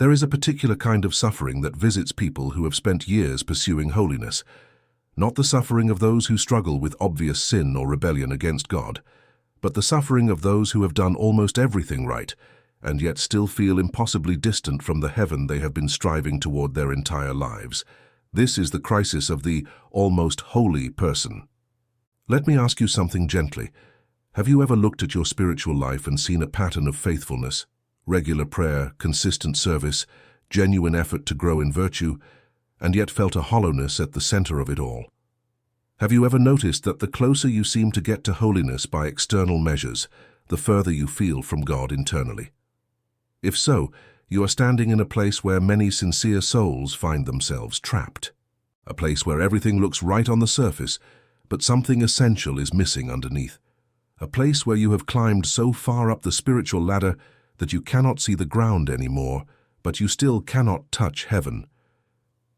There is a particular kind of suffering that visits people who have spent years pursuing holiness, not the suffering of those who struggle with obvious sin or rebellion against God, but the suffering of those who have done almost everything right and yet still feel impossibly distant from the heaven they have been striving toward their entire lives. This is the crisis of the almost holy person. Let me ask you something gently. Have you ever looked at your spiritual life and seen a pattern of faithfulness, regular prayer, consistent service, genuine effort to grow in virtue, and yet felt a hollowness at the center of it all? Have you ever noticed that the closer you seem to get to holiness by external measures, the further you feel from God internally? If so, you are standing in a place where many sincere souls find themselves trapped. A place where everything looks right on the surface, but something essential is missing underneath. A place where you have climbed so far up the spiritual ladder that you cannot see the ground anymore, but you still cannot touch heaven.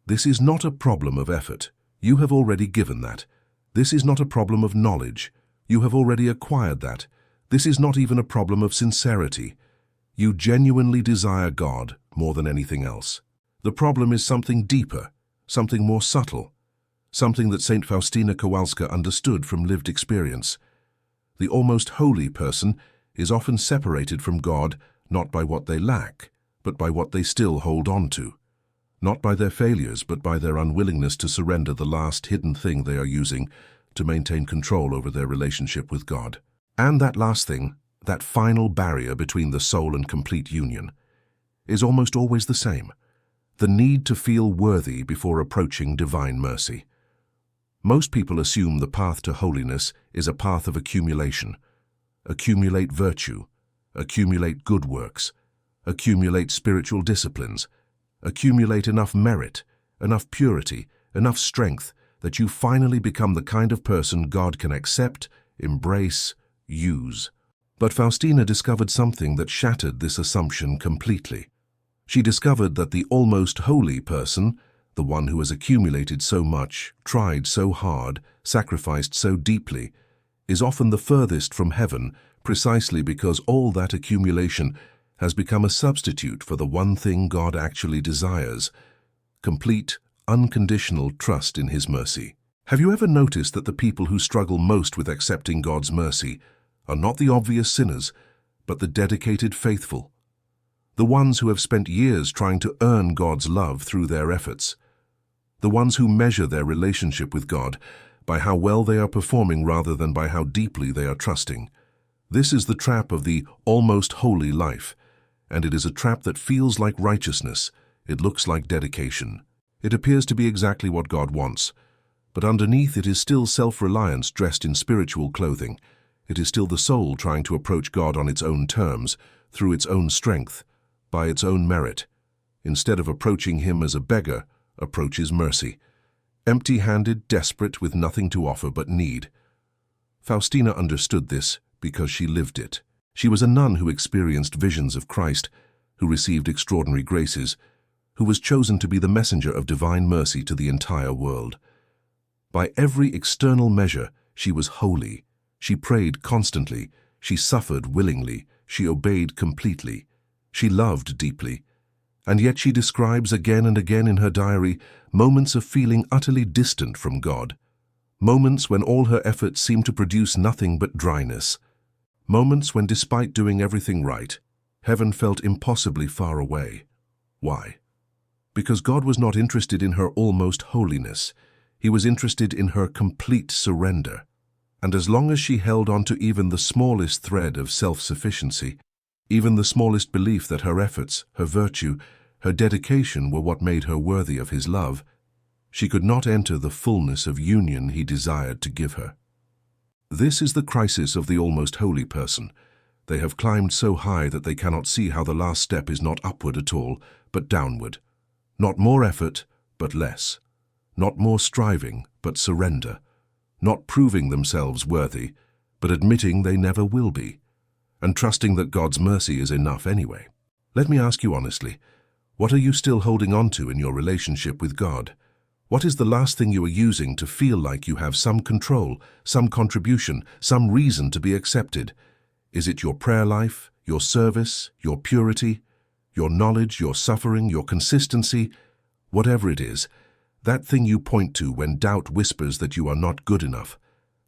This is not a problem of effort. You have already given that. This is not a problem of knowledge. You have already acquired that. This is not even a problem of sincerity. You genuinely desire God more than anything else. The problem is something deeper, something more subtle, something that Saint Faustina Kowalska understood from lived experience. The almost holy person is often separated from God not by what they lack, but by what they still hold on to. Not by their failures, but by their unwillingness to surrender the last hidden thing they are using to maintain control over their relationship with God. And that last thing, that final barrier between the soul and complete union, is almost always the same: the need to feel worthy before approaching divine mercy. Most people assume the path to holiness is a path of accumulation. Accumulate virtue, accumulate good works, accumulate spiritual disciplines, accumulate enough merit, enough purity, enough strength that you finally become the kind of person God can accept, embrace, use. But Faustina discovered something that shattered this assumption completely. She discovered that the almost holy person, the one who has accumulated so much, tried so hard, sacrificed so deeply, is often the furthest from heaven precisely because all that accumulation has become a substitute for the one thing God actually desires: complete, unconditional trust in His mercy. Have you ever noticed that the people who struggle most with accepting God's mercy are not the obvious sinners, but the dedicated faithful? The ones who have spent years trying to earn God's love through their efforts. The ones who measure their relationship with God by how well they are performing rather than by how deeply they are trusting. This is the trap of the almost holy life, and it is a trap that feels like righteousness. It looks like dedication. It appears to be exactly what God wants, but underneath it is still self-reliance dressed in spiritual clothing. It is still the soul trying to approach God on its own terms, through its own strength, by its own merit. Instead of approaching Him as a beggar, approaches mercy, empty-handed, desperate, with nothing to offer but need. Faustina understood this because she lived it. She was a nun who experienced visions of Christ, who received extraordinary graces, who was chosen to be the messenger of divine mercy to the entire world. By every external measure, she was holy. She prayed constantly, she suffered willingly, she obeyed completely, she loved deeply. And yet she describes again and again in her diary moments of feeling utterly distant from God, moments when all her efforts seemed to produce nothing but dryness, moments when, despite doing everything right, heaven felt impossibly far away. Why? Because God was not interested in her almost holiness. He was interested in her complete surrender. And as long as she held on to even the smallest thread of self-sufficiency, even the smallest belief that her efforts, her virtue, her dedication were what made her worthy of His love, she could not enter the fullness of union He desired to give her. This is the crisis of the almost holy person. They have climbed so high that they cannot see how the last step is not upward at all, but downward. Not more effort, but less. Not more striving, but surrender. Not proving themselves worthy, but admitting they never will be, and trusting that God's mercy is enough anyway. Let me ask you honestly, what are you still holding on to in your relationship with God? What is the last thing you are using to feel like you have some control, some contribution, some reason to be accepted? Is it your prayer life, your service, your purity? your knowledge, your suffering, your consistency, whatever it is, that thing you point to when doubt whispers that you are not good enough,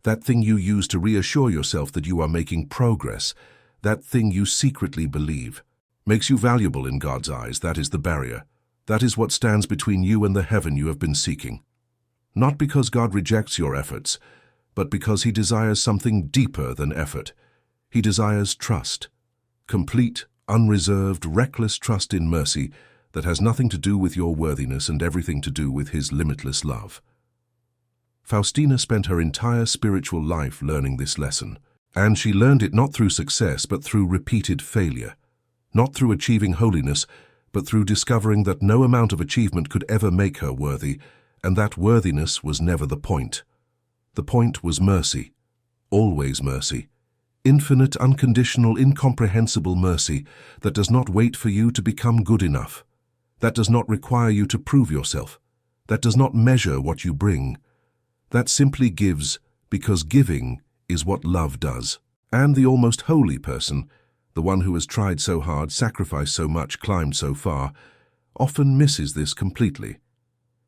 that thing you use to reassure yourself that you are making progress, that thing you secretly believe, makes you valuable in God's eyes. That is the barrier. That is what stands between you and the heaven you have been seeking. Not because God rejects your efforts, but because He desires something deeper than effort. He desires trust. Complete, unreserved, reckless trust in mercy that has nothing to do with your worthiness and everything to do with His limitless love. Faustina spent her entire spiritual life learning this lesson, and she learned it not through success but through repeated failure, not through achieving holiness, but through discovering that no amount of achievement could ever make her worthy, and that worthiness was never the point. The point was mercy, always mercy. Infinite, unconditional, incomprehensible mercy that does not wait for you to become good enough, that does not require you to prove yourself, that does not measure what you bring, that simply gives because giving is what love does. And the almost holy person, the one who has tried so hard, sacrificed so much, climbed so far, often misses this completely,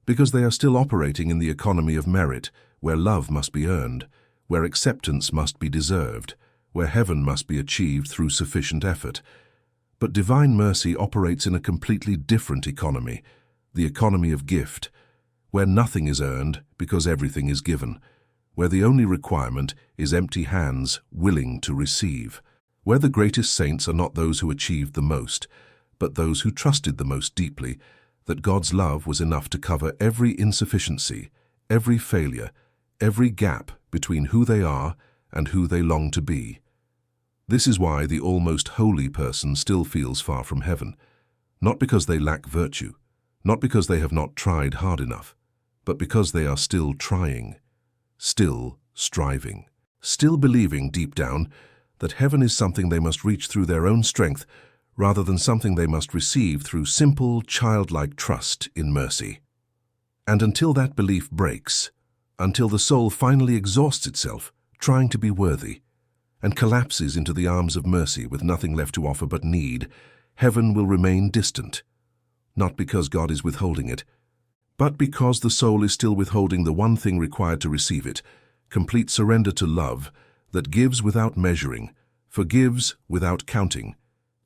because they are still operating in the economy of merit, where love must be earned, where acceptance must be deserved, where heaven must be achieved through sufficient effort. But divine mercy operates in a completely different economy, the economy of gift, where nothing is earned because everything is given, where the only requirement is empty hands willing to receive, where the greatest saints are not those who achieved the most, but those who trusted the most deeply that God's love was enough to cover every insufficiency, every failure, every gap between who they are and who they long to be. This is why the almost holy person still feels far from heaven, not because they lack virtue, not because they have not tried hard enough, but because they are still trying, still striving, still believing deep down that heaven is something they must reach through their own strength rather than something they must receive through simple, childlike trust in mercy. And until that belief breaks, until the soul finally exhausts itself trying to be worthy, and collapses into the arms of mercy with nothing left to offer but need, heaven will remain distant, not because God is withholding it, but because the soul is still withholding the one thing required to receive it, complete surrender to love that gives without measuring, forgives without counting,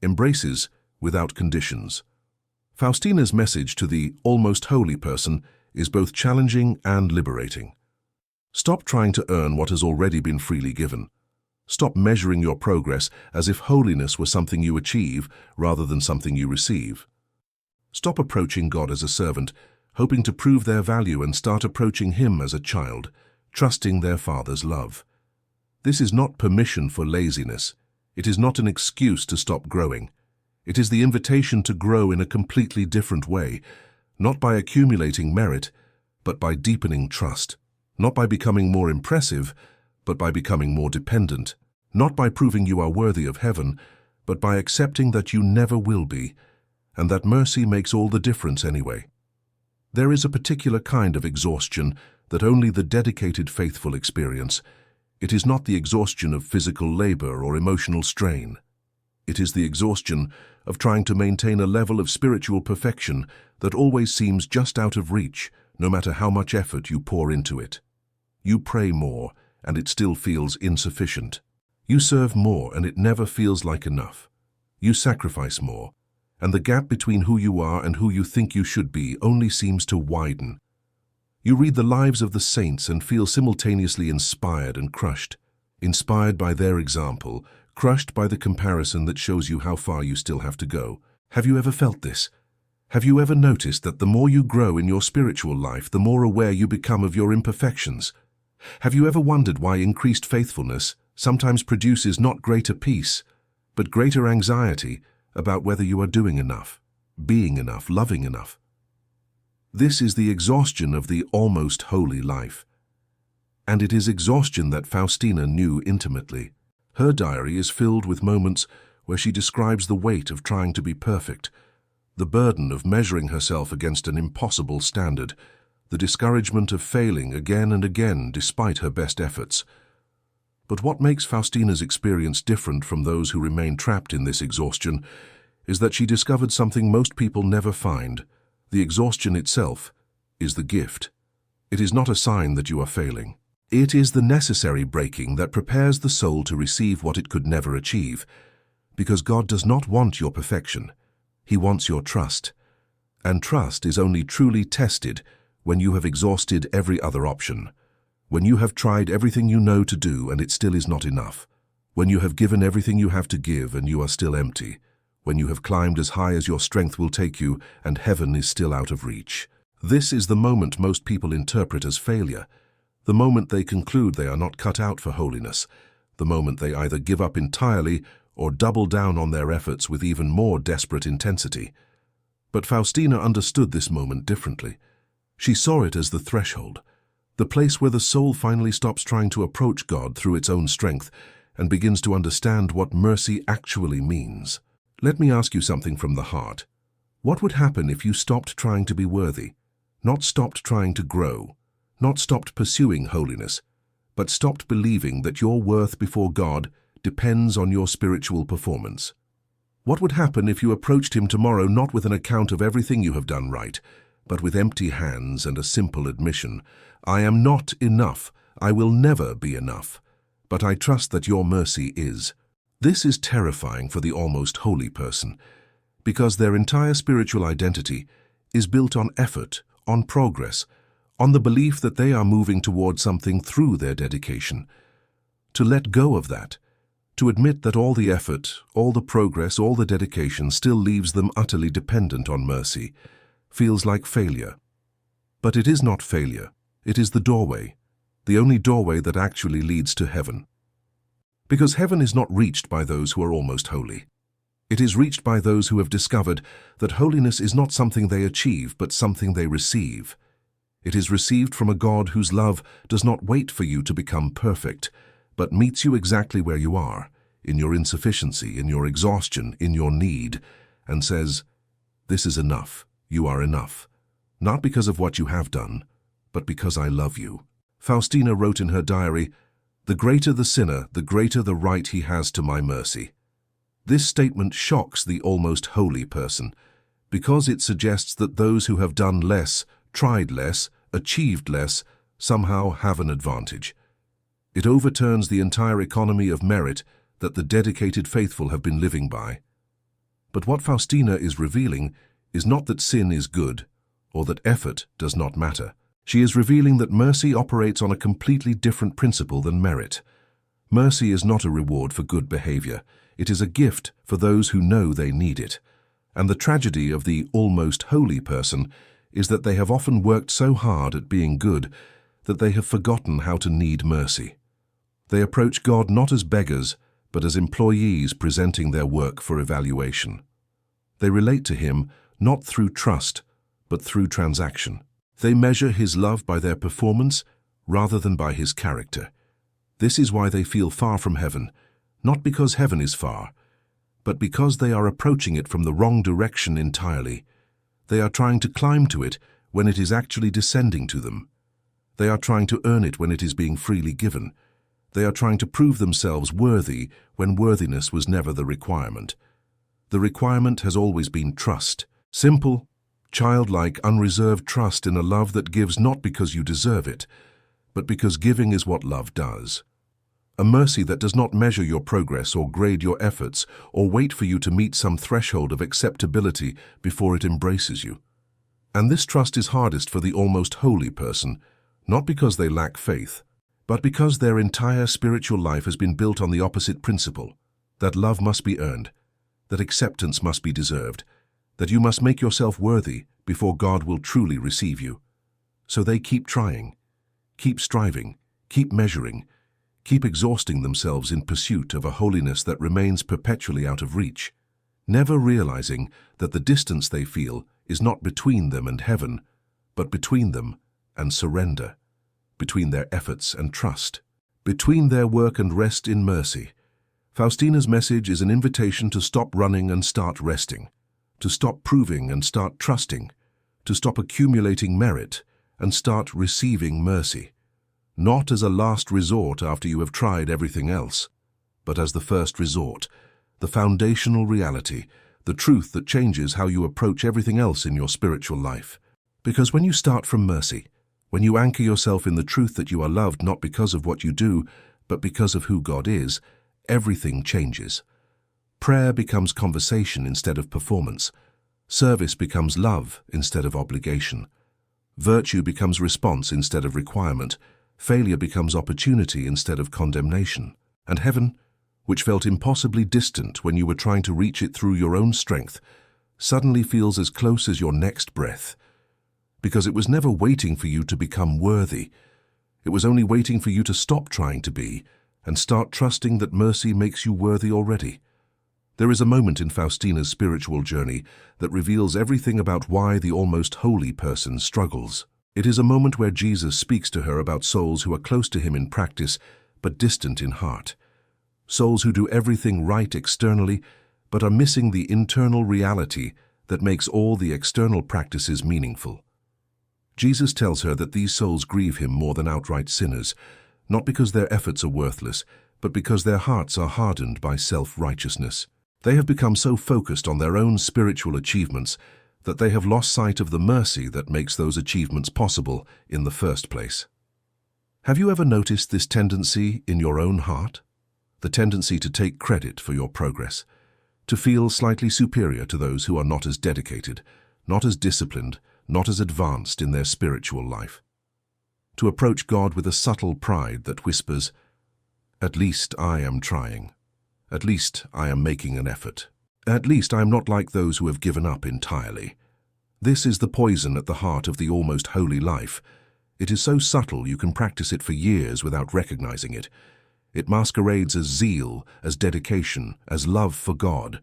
embraces without conditions. Faustina's message to the almost holy person is both challenging and liberating. Stop trying to earn what has already been freely given. Stop measuring your progress as if holiness were something you achieve rather than something you receive. Stop approaching God as a servant, hoping to prove their value, and start approaching Him as a child, trusting their Father's love. This is not permission for laziness. It is not an excuse to stop growing. It is the invitation to grow in a completely different way, not by accumulating merit, but by deepening trust, not by becoming more impressive, but by becoming more dependent, not by proving you are worthy of heaven, but by accepting that you never will be, and that mercy makes all the difference anyway. There is a particular kind of exhaustion that only the dedicated faithful experience. It is not the exhaustion of physical labor or emotional strain. It is the exhaustion of trying to maintain a level of spiritual perfection that always seems just out of reach, no matter how much effort you pour into it. You pray more, and it still feels insufficient. You serve more, and it never feels like enough. You sacrifice more, and the gap between who you are and who you think you should be only seems to widen. You read the lives of the saints and feel simultaneously inspired and crushed, inspired by their example, crushed by the comparison that shows you how far you still have to go. Have you ever felt this? Have you ever noticed that the more you grow in your spiritual life, the more aware you become of your imperfections? Have you ever wondered why increased faithfulness sometimes produces not greater peace, but greater anxiety about whether you are doing enough, being enough, loving enough? This is the exhaustion of the almost holy life. And it is exhaustion that Faustina knew intimately. Her diary is filled with moments where she describes the weight of trying to be perfect, the burden of measuring herself against an impossible standard, the discouragement of failing again and again despite her best efforts. But what makes Faustina's experience different from those who remain trapped in this exhaustion is that she discovered something most people never find. The exhaustion itself is the gift. It is not a sign that you are failing. It is the necessary breaking that prepares the soul to receive what it could never achieve. Because God does not want your perfection. He wants your trust. And trust is only truly tested when you have exhausted every other option. When you have tried everything you know to do and it still is not enough. When you have given everything you have to give and you are still empty. When you have climbed as high as your strength will take you and heaven is still out of reach. This is the moment most people interpret as failure. The moment they conclude they are not cut out for holiness. The moment they either give up entirely or double down on their efforts with even more desperate intensity. But Faustina understood this moment differently. She saw it as the threshold, the place where the soul finally stops trying to approach God through its own strength and begins to understand what mercy actually means. Let me ask you something from the heart. What would happen if you stopped trying to be worthy, not stopped trying to grow, not stopped pursuing holiness, but stopped believing that your worth before God depends on your spiritual performance? What would happen if you approached Him tomorrow not with an account of everything you have done right, but with empty hands and a simple admission, I am not enough, I will never be enough, but I trust that your mercy is. This is terrifying for the almost holy person, because their entire spiritual identity is built on effort, on progress, on the belief that they are moving towards something through their dedication. To let go of that, to admit that all the effort, all the progress, all the dedication still leaves them utterly dependent on mercy, feels like failure. But it is not failure. It is the doorway, the only doorway that actually leads to heaven. Because heaven is not reached by those who are almost holy. It is reached by those who have discovered that holiness is not something they achieve, but something they receive. It is received from a God whose love does not wait for you to become perfect, but meets you exactly where you are, in your insufficiency, in your exhaustion, in your need, and says, "This is enough, you are enough, not because of what you have done, but because I love you." Faustina wrote in her diary, "The greater the sinner, the greater the right he has to my mercy." This statement shocks the almost holy person, because it suggests that those who have done less, tried less, achieved less, somehow have an advantage. It overturns the entire economy of merit that the dedicated faithful have been living by. But what Faustina is revealing is not that sin is good, or that effort does not matter. She is revealing that mercy operates on a completely different principle than merit. Mercy is not a reward for good behavior. It is a gift for those who know they need it. And the tragedy of the almost holy person is that they have often worked so hard at being good that they have forgotten how to need mercy. They approach God not as beggars, but as employees presenting their work for evaluation. They relate to Him not through trust, but through transaction. They measure His love by their performance rather than by His character. This is why they feel far from heaven, not because heaven is far, but because they are approaching it from the wrong direction entirely. They are trying to climb to it when it is actually descending to them. They are trying to earn it when it is being freely given. They are trying to prove themselves worthy when worthiness was never the requirement. The requirement has always been trust. Simple, childlike, unreserved trust in a love that gives not because you deserve it, but because giving is what love does. A mercy that does not measure your progress or grade your efforts or wait for you to meet some threshold of acceptability before it embraces you. And this trust is hardest for the almost holy person, not because they lack faith, but because their entire spiritual life has been built on the opposite principle, that love must be earned, that acceptance must be deserved, that you must make yourself worthy before God will truly receive you. So they keep trying, keep striving, keep measuring, keep exhausting themselves in pursuit of a holiness that remains perpetually out of reach, never realizing that the distance they feel is not between them and heaven, but between them and surrender, between their efforts and trust, between their work and rest in mercy. Faustina's message is an invitation to stop running and start resting, to stop proving and start trusting, to stop accumulating merit and start receiving mercy, not as a last resort after you have tried everything else, but as the first resort, the foundational reality the truth that changes how you approach everything else in your spiritual life. Because when you start from mercy, when you anchor yourself in the truth that you are loved not because of what you do, but because of who God is, everything changes. Prayer becomes conversation instead of performance. Service becomes love instead of obligation. Virtue becomes response instead of requirement. Failure becomes opportunity instead of condemnation. And heaven, which felt impossibly distant when you were trying to reach it through your own strength, suddenly feels as close as your next breath. Because it was never waiting for you to become worthy. It was only waiting for you to stop trying to be and start trusting that mercy makes you worthy already. There is a moment in Faustina's spiritual journey that reveals everything about why the almost holy person struggles. It is a moment where Jesus speaks to her about souls who are close to him in practice but distant in heart. Souls who do everything right externally but are missing the internal reality that makes all the external practices meaningful. Jesus tells her that these souls grieve him more than outright sinners, not because their efforts are worthless, but because their hearts are hardened by self-righteousness. They have become so focused on their own spiritual achievements that they have lost sight of the mercy that makes those achievements possible in the first place. Have you ever noticed this tendency in your own heart? The tendency to take credit for your progress, to feel slightly superior to those who are not as dedicated, not as disciplined, not as advanced in their spiritual life. To approach God with a subtle pride that whispers, "At least I am trying. At least I am making an effort. At least I am not like those who have given up entirely." This is the poison at the heart of the almost holy life. It is so subtle you can practice it for years without recognizing it. It masquerades as zeal, as dedication, as love for God.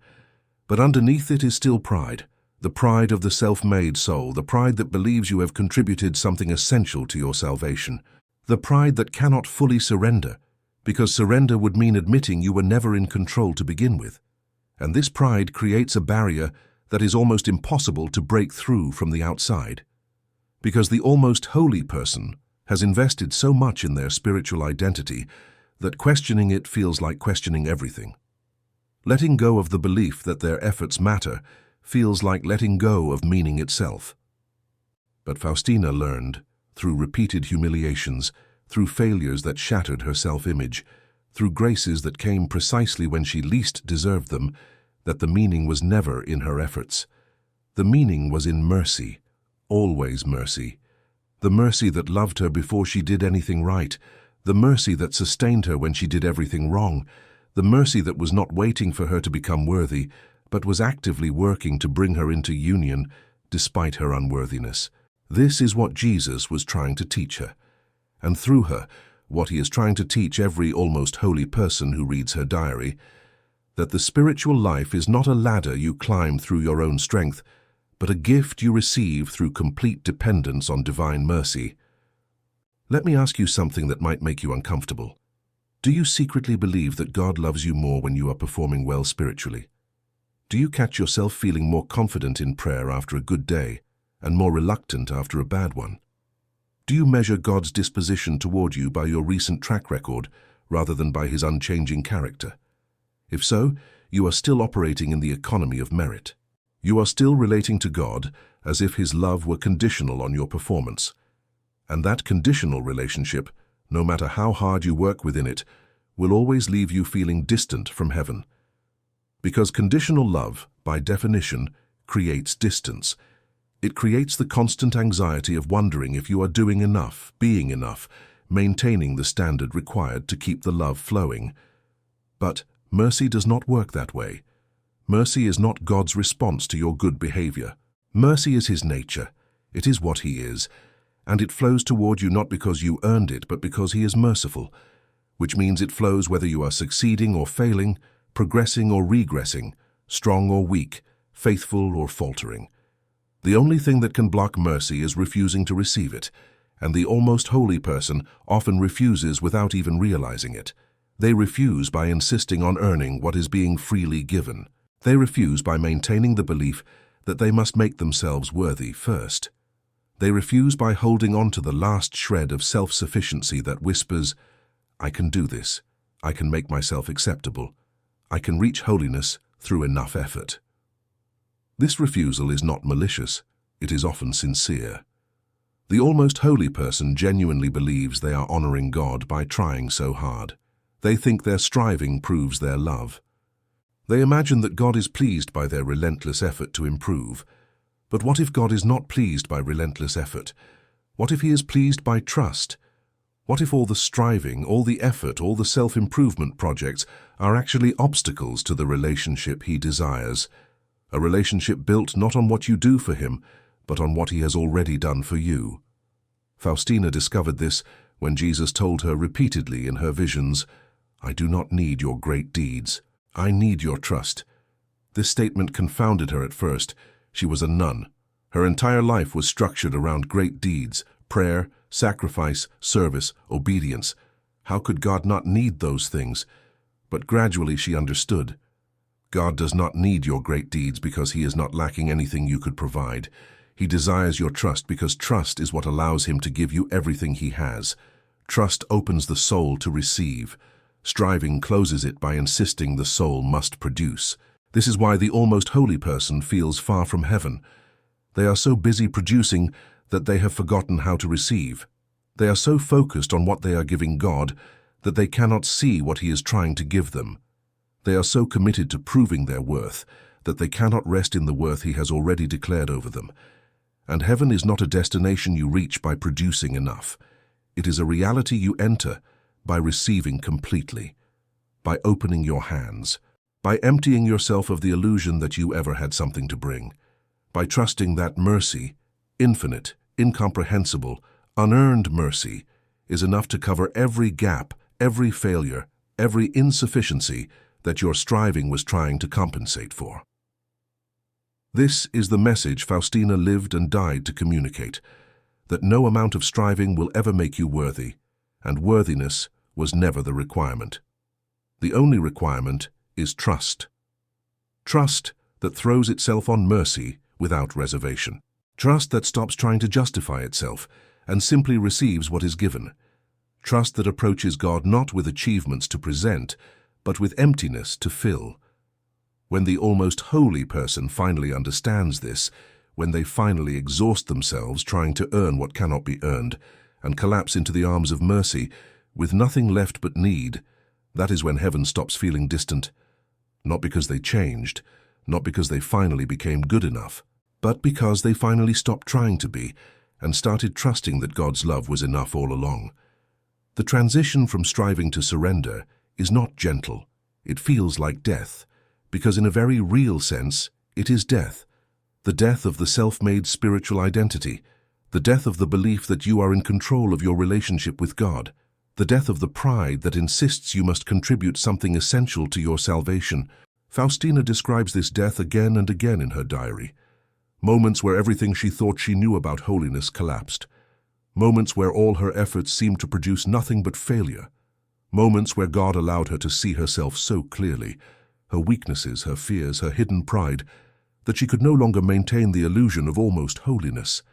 But underneath it is still pride. The pride of the self-made soul, the pride that believes you have contributed something essential to your salvation. The pride that cannot fully surrender, because surrender would mean admitting you were never in control to begin with. And this pride creates a barrier that is almost impossible to break through from the outside. Because the almost holy person has invested so much in their spiritual identity that questioning it feels like questioning everything. Letting go of the belief that their efforts matter feels like letting go of meaning itself. But Faustina learned, through repeated humiliations, through failures that shattered her self-image, through graces that came precisely when she least deserved them, that the meaning was never in her efforts. The meaning was in mercy, always mercy. The mercy that loved her before she did anything right, the mercy that sustained her when she did everything wrong, the mercy that was not waiting for her to become worthy, but was actively working to bring her into union despite her unworthiness. This is what Jesus was trying to teach her. And through her, what he is trying to teach every almost holy person who reads her diary, that the spiritual life is not a ladder you climb through your own strength, but a gift you receive through complete dependence on divine mercy. Let me ask you something that might make you uncomfortable. Do you secretly believe that God loves you more when you are performing well spiritually? Do you catch yourself feeling more confident in prayer after a good day and more reluctant after a bad one? Do you measure God's disposition toward you by your recent track record rather than by his unchanging character? If so, you are still operating in the economy of merit. You are still relating to God as if his love were conditional on your performance. And that conditional relationship, no matter how hard you work within it, will always leave you feeling distant from heaven. Because conditional love, by definition, creates distance. It creates the constant anxiety of wondering if you are doing enough, being enough, maintaining the standard required to keep the love flowing. But mercy does not work that way. Mercy is not God's response to your good behavior. Mercy is his nature. It is what he is. And it flows toward you not because you earned it, but because he is merciful, which means it flows whether you are succeeding or failing, progressing or regressing, strong or weak, faithful or faltering. The only thing that can block mercy is refusing to receive it, and the almost holy person often refuses without even realizing it. They refuse by insisting on earning what is being freely given. They refuse by maintaining the belief that they must make themselves worthy first. They refuse by holding on to the last shred of self-sufficiency that whispers, "I can do this. I can make myself acceptable. I can reach holiness through enough effort." This refusal is not malicious, it is often sincere. The almost holy person genuinely believes they are honoring God by trying so hard. They think their striving proves their love. They imagine that God is pleased by their relentless effort to improve. But what if God is not pleased by relentless effort? What if He is pleased by trust? What if all the striving, all the effort, all the self-improvement projects are actually obstacles to the relationship He desires? A relationship built not on what you do for Him, but on what He has already done for you. Faustina discovered this when Jesus told her repeatedly in her visions, "I do not need your great deeds. I need your trust." This statement confounded her at first. She was a nun. Her entire life was structured around great deeds, prayer, sacrifice, service, obedience. How could God not need those things? But gradually she understood. God does not need your great deeds because He is not lacking anything you could provide. He desires your trust because trust is what allows Him to give you everything He has. Trust opens the soul to receive. Striving closes it by insisting the soul must produce. This is why the almost holy person feels far from heaven. They are so busy producing that they have forgotten how to receive. They are so focused on what they are giving God that they cannot see what He is trying to give them. They are so committed to proving their worth that they cannot rest in the worth He has already declared over them. And heaven is not a destination you reach by producing enough. It is a reality you enter by receiving completely, by opening your hands, by emptying yourself of the illusion that you ever had something to bring, by trusting that mercy, infinite, incomprehensible, unearned mercy, is enough to cover every gap, every failure, every insufficiency that your striving was trying to compensate for. This is the message Faustina lived and died to communicate, that no amount of striving will ever make you worthy, and worthiness was never the requirement. The only requirement is trust. Trust that throws itself on mercy without reservation. Trust that stops trying to justify itself and simply receives what is given. Trust that approaches God not with achievements to present, but with emptiness to fill. When the almost holy person finally understands this, when they finally exhaust themselves trying to earn what cannot be earned, and collapse into the arms of mercy, with nothing left but need, that is when heaven stops feeling distant. Not because they changed, not because they finally became good enough, but because they finally stopped trying to be, and started trusting that God's love was enough all along. The transition from striving to surrender is not gentle. It feels like death, because in a very real sense, it is death. The death of the self-made spiritual identity, the death of the belief that you are in control of your relationship with God, the death of the pride that insists you must contribute something essential to your salvation. Faustina describes this death again and again in her diary. Moments where everything she thought she knew about holiness collapsed. Moments where all her efforts seemed to produce nothing but failure. Moments where God allowed her to see herself so clearly, her weaknesses, her fears, her hidden pride, that she could no longer maintain the illusion of almost holiness.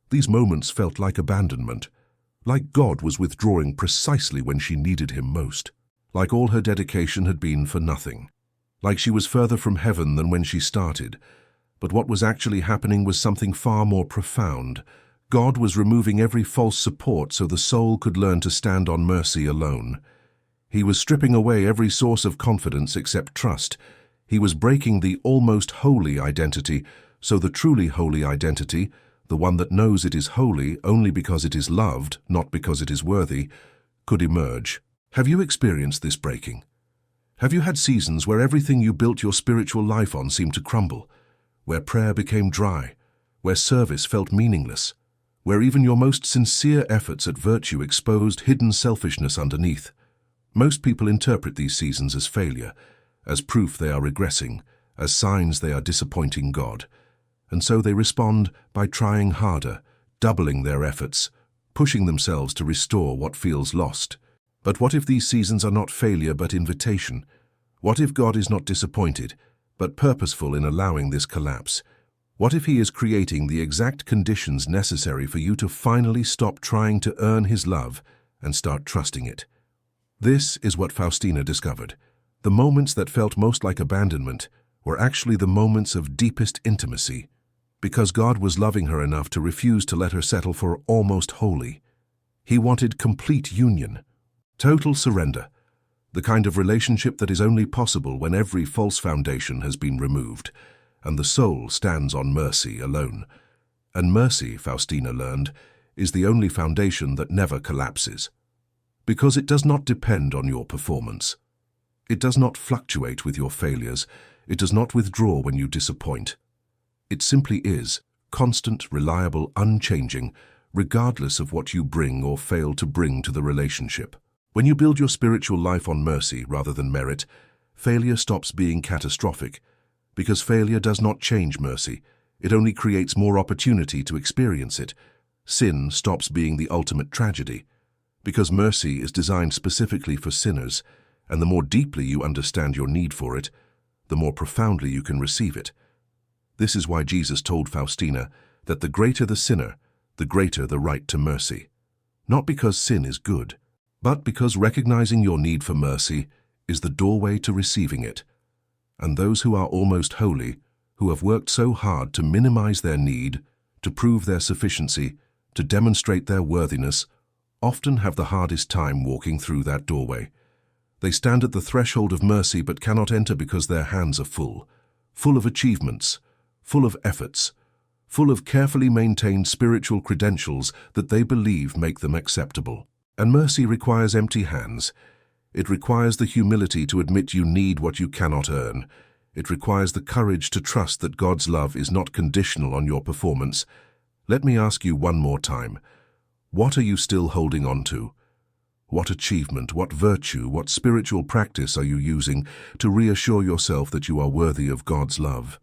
These moments felt like abandonment, like God was withdrawing precisely when she needed Him most, like all her dedication had been for nothing, like she was further from heaven than when she started. But what was actually happening was something far more profound. God was removing every false support so the soul could learn to stand on mercy alone. He was stripping away every source of confidence except trust. He was breaking the almost holy identity so the truly holy identity, the one that knows it is holy only because it is loved, not because it is worthy, could emerge. Have you experienced this breaking? Have you had seasons where everything you built your spiritual life on seemed to crumble, where prayer became dry, where service felt meaningless, where even your most sincere efforts at virtue exposed hidden selfishness underneath? Most people interpret these seasons as failure, as proof they are regressing, as signs they are disappointing God. And so they respond by trying harder, doubling their efforts, pushing themselves to restore what feels lost. But what if these seasons are not failure but invitation? What if God is not disappointed, but purposeful in allowing this collapse? What if He is creating the exact conditions necessary for you to finally stop trying to earn His love and start trusting it? This is what Faustina discovered. The moments that felt most like abandonment were actually the moments of deepest intimacy, because God was loving her enough to refuse to let her settle for almost holy. He wanted complete union, total surrender, the kind of relationship that is only possible when every false foundation has been removed, and the soul stands on mercy alone. And mercy, Faustina learned, is the only foundation that never collapses, because it does not depend on your performance. It does not fluctuate with your failures. It does not withdraw when you disappoint. It simply is, constant, reliable, unchanging, regardless of what you bring or fail to bring to the relationship. When you build your spiritual life on mercy rather than merit, failure stops being catastrophic, because failure does not change mercy. It only creates more opportunity to experience it. Sin stops being the ultimate tragedy, because mercy is designed specifically for sinners, and the more deeply you understand your need for it, the more profoundly you can receive it. This is why Jesus told Faustina that the greater the sinner, the greater the right to mercy. Not because sin is good, but because recognizing your need for mercy is the doorway to receiving it. And those who are almost holy, who have worked so hard to minimize their need, to prove their sufficiency, to demonstrate their worthiness, often have the hardest time walking through that doorway. They stand at the threshold of mercy but cannot enter because their hands are full of achievements, full of efforts, full of carefully maintained spiritual credentials that they believe make them acceptable. And mercy requires empty hands. It requires the humility to admit you need what you cannot earn. It requires the courage to trust that God's love is not conditional on your performance. Let me ask you one more time. What are you still holding on to? What achievement, what virtue, what spiritual practice are you using to reassure yourself that you are worthy of God's love?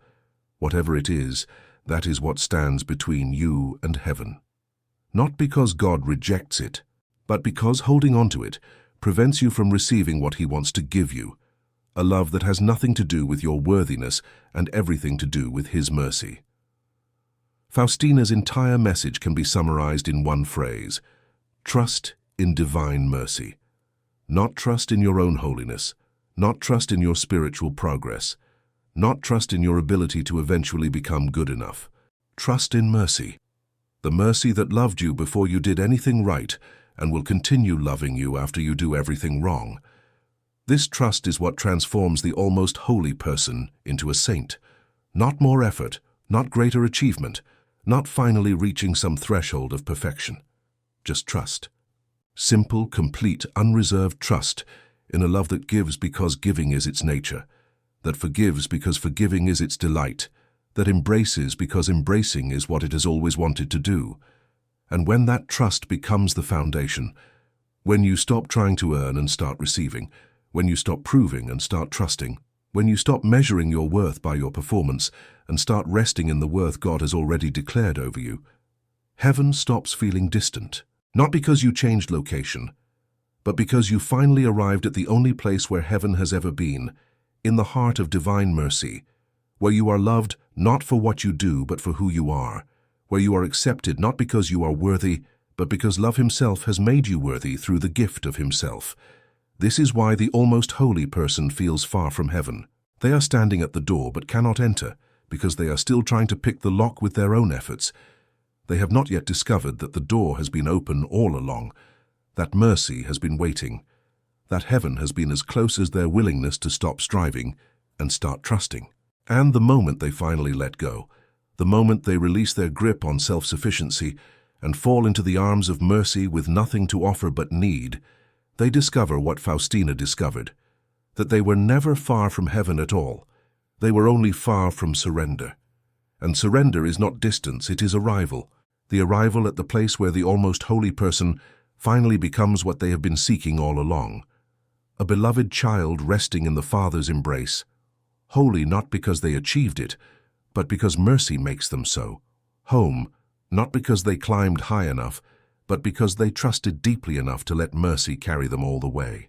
Whatever it is, that is what stands between you and heaven. Not because God rejects it, but because holding on to it prevents you from receiving what He wants to give you, a love that has nothing to do with your worthiness and everything to do with His mercy. Faustina's entire message can be summarized in one phrase: trust in divine mercy. Not trust in your own holiness, not trust in your spiritual progress, not trust in your ability to eventually become good enough. Trust in mercy, the mercy that loved you before you did anything right and will continue loving you after you do everything wrong. This trust is what transforms the almost holy person into a saint. Not more effort, not greater achievement, not finally reaching some threshold of perfection. Just trust. Simple, complete, unreserved trust in a love that gives because giving is its nature, that forgives because forgiving is its delight, that embraces because embracing is what it has always wanted to do. And when that trust becomes the foundation, when you stop trying to earn and start receiving, when you stop proving and start trusting, when you stop measuring your worth by your performance and start resting in the worth God has already declared over you, heaven stops feeling distant. Not because you changed location, but because you finally arrived at the only place where heaven has ever been, in the heart of divine mercy, where you are loved not for what you do but for who you are, where you are accepted not because you are worthy, but because love Himself has made you worthy through the gift of Himself. This is why the almost holy person feels far from heaven. They are standing at the door but cannot enter, because they are still trying to pick the lock with their own efforts. They have not yet discovered that the door has been open all along, that mercy has been waiting, that heaven has been as close as their willingness to stop striving and start trusting. And the moment they finally let go, the moment they release their grip on self-sufficiency and fall into the arms of mercy with nothing to offer but need, they discover what Faustina discovered, that they were never far from heaven at all. They were only far from surrender. And surrender is not distance, it is arrival. The arrival at the place where the almost holy person finally becomes what they have been seeking all along. A beloved child resting in the Father's embrace, holy not because they achieved it, but because mercy makes them so. Home, not because they climbed high enough, but because they trusted deeply enough to let mercy carry them all the way.